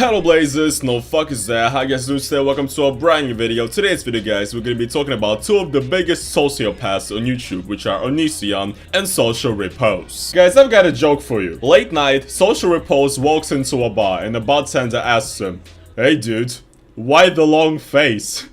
Hello Blazers, no fuck is there, hi guys, today welcome to a brand new video. Today's video guys, we're gonna be talking about two of the biggest sociopaths on YouTube, which are Onision and Social Repose. Guys, I've got a joke for you. Late night, Social Repose walks into a bar and the bartender asks him, "Hey dude, why the long face?"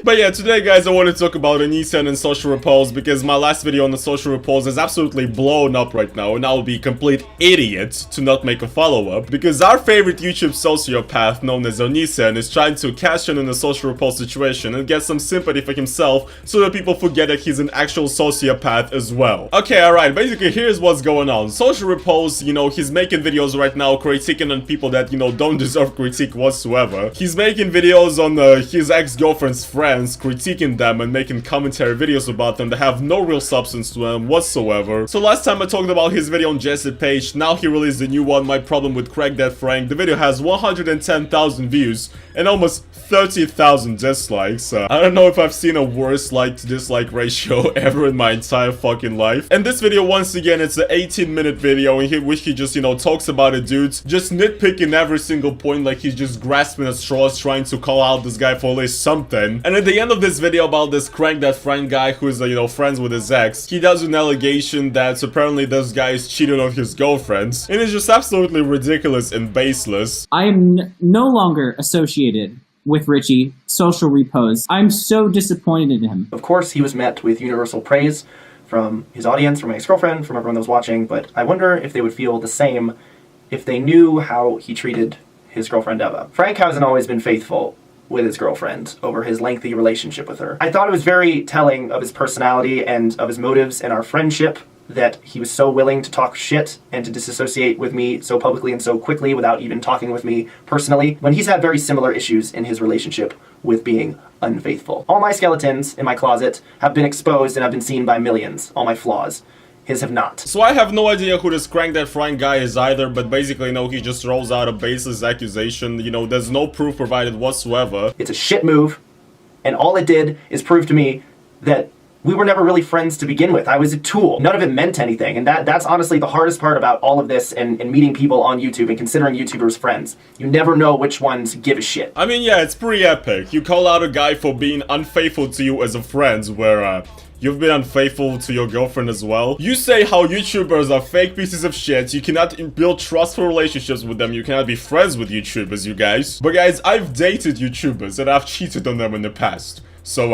But yeah, today guys, I want to talk about Onision and Social Repose because my last video on the Social Repose is absolutely blown up right now, and I will be a complete idiot to not make a follow-up because our favorite YouTube sociopath known as Onision is trying to cash in on the Social Repose situation and get some sympathy for himself so that people forget that he's an actual sociopath as well. Okay, alright, basically here's what's going on. Social Repose, he's making videos right now critiquing on people that, don't deserve critique whatsoever. He's making videos on his ex-girlfriend's friends, critiquing them and making commentary videos about them that have no real substance to them whatsoever. So last time I talked about his video on Jesse Page, now he released a new one, My Problem with Craig That Frank. The video has 110,000 views and almost 30,000 dislikes. I don't know if I've seen a worse like to dislike ratio ever in my entire fucking life. And this video, once again, it's an 18-minute video in which he just, talks about a dude, just nitpicking every single point, like he's just grasping at straws, trying to call out this guy for at least something. And at the end of this video about this Craig That Frank guy who is, friends with his ex, he does an allegation that apparently this guy is cheating on his girlfriends. And it's just absolutely ridiculous and baseless. I am no longer associated with Richie, Social Repose. I'm so disappointed in him. Of course, he was met with universal praise from his audience, from my ex-girlfriend, from everyone that was watching, but I wonder if they would feel the same if they knew how he treated his girlfriend Eva. Frank hasn't always been faithful with his girlfriend over his lengthy relationship with her. I thought it was very telling of his personality and of his motives in our friendship that he was so willing to talk shit and to disassociate with me so publicly and so quickly without even talking with me personally, when he's had very similar issues in his relationship with being unfaithful. All my skeletons in my closet have been exposed and have been seen by millions, all my flaws. His have not. So I have no idea who this Craig That Frank guy is either, but basically, he just rolls out a baseless accusation. There's no proof provided whatsoever. It's a shit move, and all it did is prove to me that we were never really friends to begin with. I was a tool. None of it meant anything, and that's honestly the hardest part about all of this and meeting people on YouTube and considering YouTubers friends. You never know which ones give a shit. I mean, yeah, it's pretty epic. You call out a guy for being unfaithful to you as a friend, where, you've been unfaithful to your girlfriend as well. You say how YouTubers are fake pieces of shit, you cannot build trustful relationships with them, you cannot be friends with YouTubers, you guys. But guys, I've dated YouTubers and I've cheated on them in the past. So,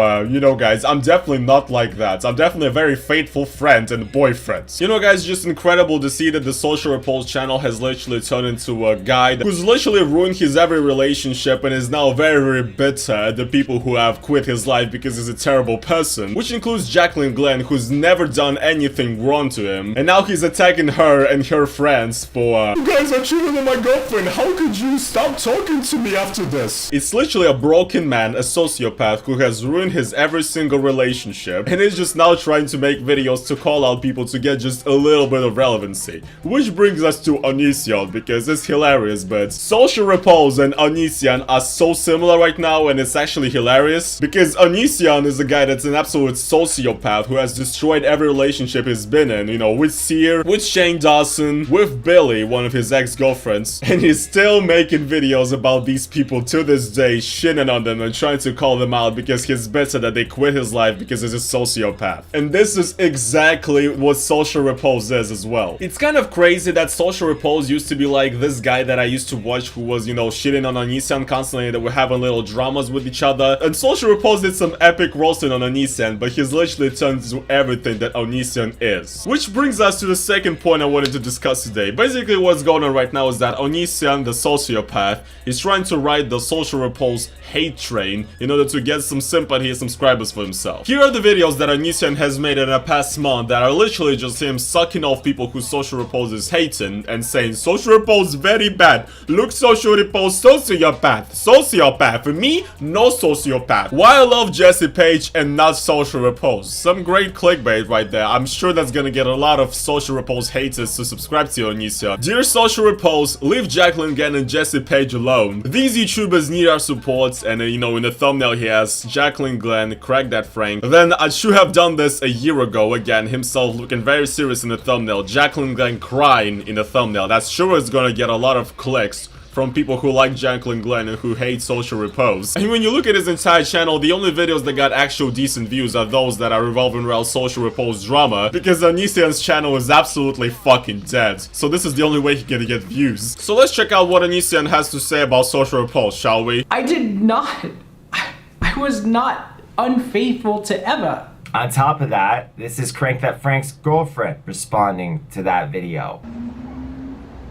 guys, I'm definitely not like that. I'm definitely a very faithful friend and boyfriend. Guys, just incredible to see that the Social Repose channel has literally turned into a guy who's literally ruined his every relationship and is now very, very bitter at the people who have quit his life because he's a terrible person. Which includes Jacqueline Glenn, who's never done anything wrong to him. And now he's attacking her and her friends for, "You guys are cheating on my girlfriend. How could you stop talking to me after this?" It's literally a broken man, a sociopath who has ruined his every single relationship and is just now trying to make videos to call out people to get just a little bit of relevancy. Which brings us to Onision, because it's hilarious, but Social Repose and Onision are so similar right now, and it's actually hilarious because Onision is a guy that's an absolute sociopath who has destroyed every relationship he's been in, with Sear, with Shane Dawson, with Billy, one of his ex-girlfriends, and he's still making videos about these people to this day, shitting on them and trying to call them out because he's better that they quit his life because he's a sociopath. And this is exactly what Social Repose is as well. It's kind of crazy that Social Repose used to be like this guy that I used to watch who was, shitting on Onision constantly, that we're having little dramas with each other. And Social Repose did some epic roasting on Onision, but he's literally turned into everything that Onision is. Which brings us to the second point I wanted to discuss today. Basically what's going on right now is that Onision, the sociopath, is trying to ride the Social Repose hate train in order to get some sympathy and subscribers for himself. Here are the videos that Onision has made in the past month that are literally just him sucking off people who Social Repose is hating and saying, "Social Repose very bad. Look, Social Repose sociopath. Sociopath. For me, no sociopath. Why I love Jesse Page and not Social Repose." Some great clickbait right there. I'm sure that's gonna get a lot of Social Repose haters to subscribe to Onision. Dear Social Repose, leave Jacqueline Glenn and Jesse Page alone. These YouTubers need our support, and in the thumbnail he has Jacqueline Glenn, Craig That Frank. Then I should have done this a year ago, again, himself looking very serious in the thumbnail, Jacqueline Glenn crying in the thumbnail. That's sure is gonna get a lot of clicks from people who like Jacqueline Glenn and who hate Social Repose. And when you look at his entire channel, the only videos that got actual decent views are those that are revolving around Social Repose drama, because Onision's channel is absolutely fucking dead. So this is the only way he can get views. So let's check out what Onision has to say about Social Repose, shall we? I did not. I was not unfaithful to Eva. On top of that, this is Crank That Frank's girlfriend responding to that video.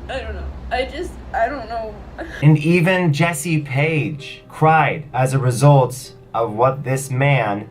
I don't know. I don't know. And even Jesse Page cried as a result of what this man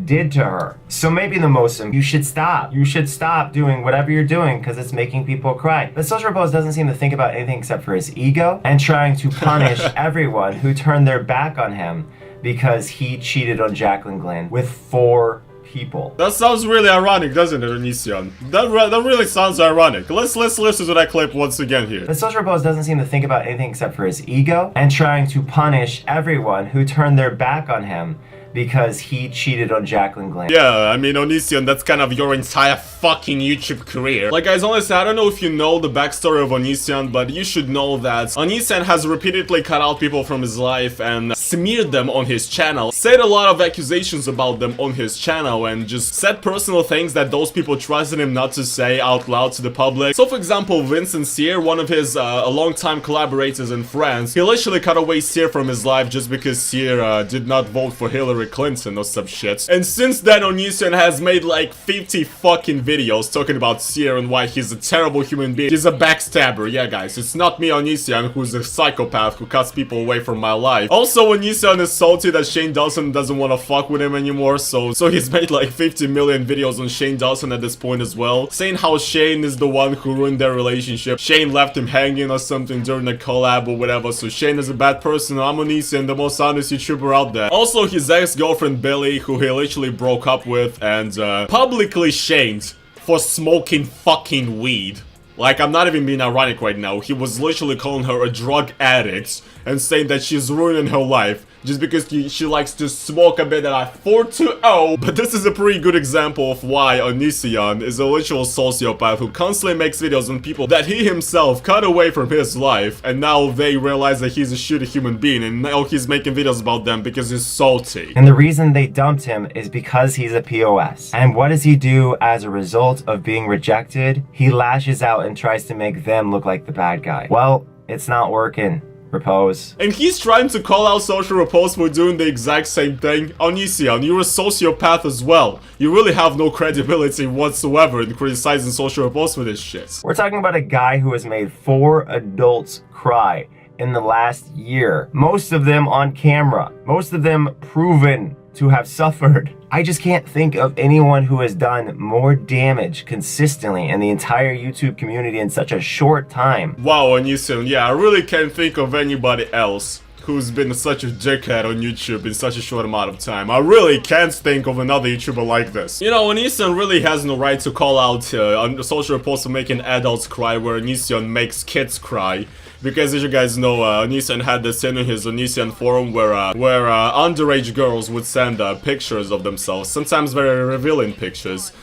did to her. So maybe the Mosum, you should stop. You should stop doing whatever you're doing because it's making people cry. But Social Repose doesn't seem to think about anything except for his ego and trying to punish everyone who turned their back on him because he cheated on Jacqueline Glenn with 4 people. That sounds really ironic, doesn't it, Onision? That really sounds ironic. Let's listen to that clip once again here. But Social Repose doesn't seem to think about anything except for his ego and trying to punish everyone who turned their back on him because he cheated on Jacqueline Glenn. Yeah, I mean, Onision, that's kind of your entire fucking YouTube career. Like, guys, honestly, I don't know if you know the backstory of Onision, but you should know that Onision has repeatedly cut out people from his life and smeared them on his channel, said a lot of accusations about them on his channel, and just said personal things that those people trusted him not to say out loud to the public. So, for example, Vincent Sear, one of his longtime collaborators and friends, he literally cut away Sear from his life just because Sear did not vote for Hillary Clinton or some shit. And since then, Onision has made like 50 fucking videos talking about Sear and why he's a terrible human being. He's a backstabber. Yeah, guys, it's not me, Onision, who's a psychopath who cuts people away from my life. Also, Onision is salty that Shane Dawson doesn't want to fuck with him anymore, so he's made like 50 million videos on Shane Dawson at this point as well, saying how Shane is the one who ruined their relationship. Shane left him hanging or something during the collab or whatever, so Shane is a bad person. I'm Onision, the most honest YouTuber out there. Also, his ex-girlfriend Billy, who he literally broke up with and publicly shamed for smoking fucking weed. Like, I'm not even being ironic right now. He was literally calling her a drug addict and saying that she's ruining her life just because she likes to smoke a bit at 420. But this is a pretty good example of why Onision is a literal sociopath who constantly makes videos on people that he himself cut away from his life, and now they realize that he's a shitty human being, and now he's making videos about them because he's salty. And the reason they dumped him is because he's a POS. And what does he do as a result of being rejected? He lashes out and tries to make them look like the bad guy. Well, it's not working. Repose. And he's trying to call out Social Repose for doing the exact same thing. Onision, you're a sociopath as well. You really have no credibility whatsoever in criticizing Social Repose for this shit. We're talking about a guy who has made 4 adults cry in the last year. Most of them on camera. Most of them proven to have suffered. I just can't think of anyone who has done more damage consistently in the entire YouTube community in such a short time. Wow, Onision, yeah, I really can't think of anybody else who's been such a dickhead on YouTube in such a short amount of time. I really can't think of another YouTuber like this. You know, Onision really has no right to call out Social Repose for making adults cry where Onision makes kids cry. Because as you guys know, Onision had this in his Onision forum where underage girls would send pictures of themselves, sometimes very revealing pictures,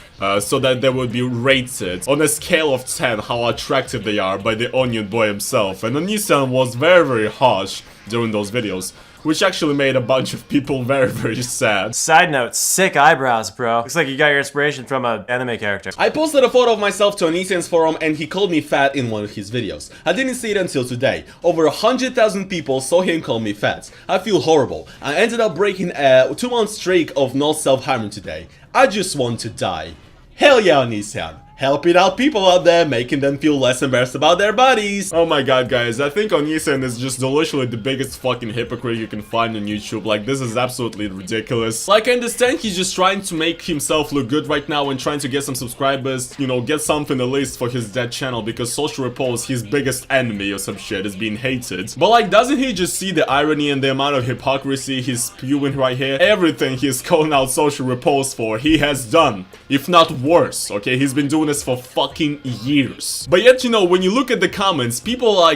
so that they would be rated on a scale of 10 how attractive they are by the Onion Boy himself. And Onision was very harsh during those videos, which actually made a bunch of people very sad. Side note, sick eyebrows, bro. Looks like you got your inspiration from an anime character. I posted a photo of myself to Onision's forum and he called me fat in one of his videos. I didn't see it until today. Over 100,000 people saw him call me fat. I feel horrible. I ended up breaking a 2-month streak of no self-harming today. I just want to die. Hell yeah, Onision. Helping out people out there, making them feel less embarrassed about their bodies. Oh my god, guys, I think Onision is just literally the biggest fucking hypocrite you can find on YouTube. Like, this is absolutely ridiculous. Like, I understand he's just trying to make himself look good right now and trying to get some subscribers, you know, get something at least for his dead channel, because Social Repose, his biggest enemy or some shit, is being hated. But like, doesn't he just see the irony and the amount of hypocrisy he's spewing right here? Everything he's calling out Social Repose for, he has done, if not worse, okay? He's been doing doing this for fucking years. But yet, you know, when you look at the comments, people are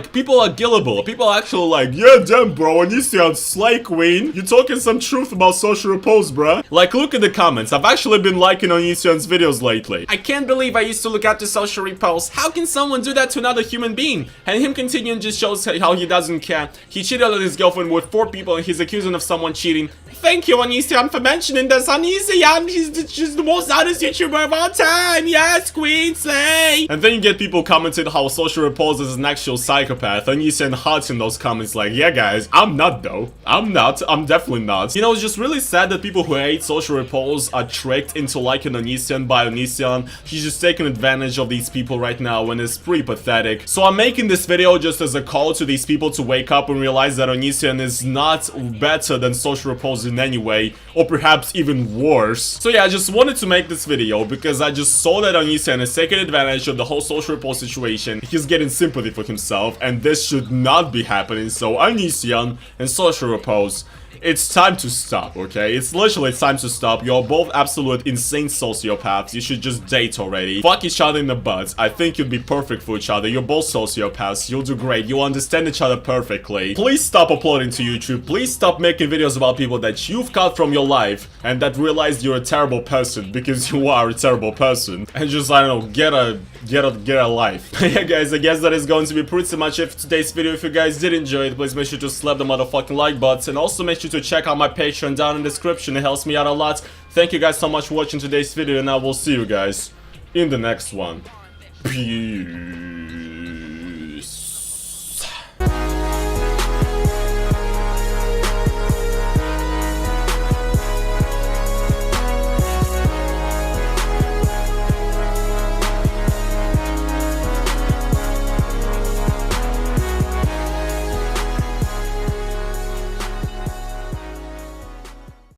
gullible. People are actually like, yeah, damn, bro, Onision, slay queen. You talking some truth about social repose, bruh. Like, look at the comments. I've actually been liking Onision's videos lately. I can't believe I used to look up to social repose. How can someone do that to another human being? And him continuing just shows how he doesn't care. He cheated on his girlfriend with 4 people and he's accusing of someone cheating. Thank you, Onision, for mentioning this. Onision, he's just the most honest YouTuber of all time. Yes, queen, slay. And then you get people commenting how social repose is an actual psychopath. Onision hearts in those comments like, yeah, guys, I'm not though. I'm not. I'm definitely not. You know, it's just really sad that people who hate social repose are tricked into liking Onision by Onision. He's just taking advantage of these people right now and it's pretty pathetic. So I'm making this video just as a call to these people to wake up and realize that Onision is not better than social repose in any way, or perhaps even worse. So yeah, I just wanted to make this video because I just saw that Onision is taking advantage of the whole social repose situation. He's getting sympathy for himself and this should not be happening. So Onision and social repose, it's time to stop, okay? It's literally time to stop. You're both absolute insane sociopaths. You should just date already. Fuck each other in the butt. I think you'd be perfect for each other. You're both sociopaths. You'll do great. You'll understand each other perfectly. Please stop uploading to YouTube. Please stop making videos about people that you've cut from your life and that realized you're a terrible person, because you are a terrible person. And just, I don't know, get a life. Yeah, guys, I guess that is going to be pretty much it for today's video. If you guys did enjoy it, please make sure to slap the motherfucking like button and also make sure to check out my Patreon down in the description. It helps me out a lot. Thank you guys so much for watching today's video and I will see you guys in the next one. Peace.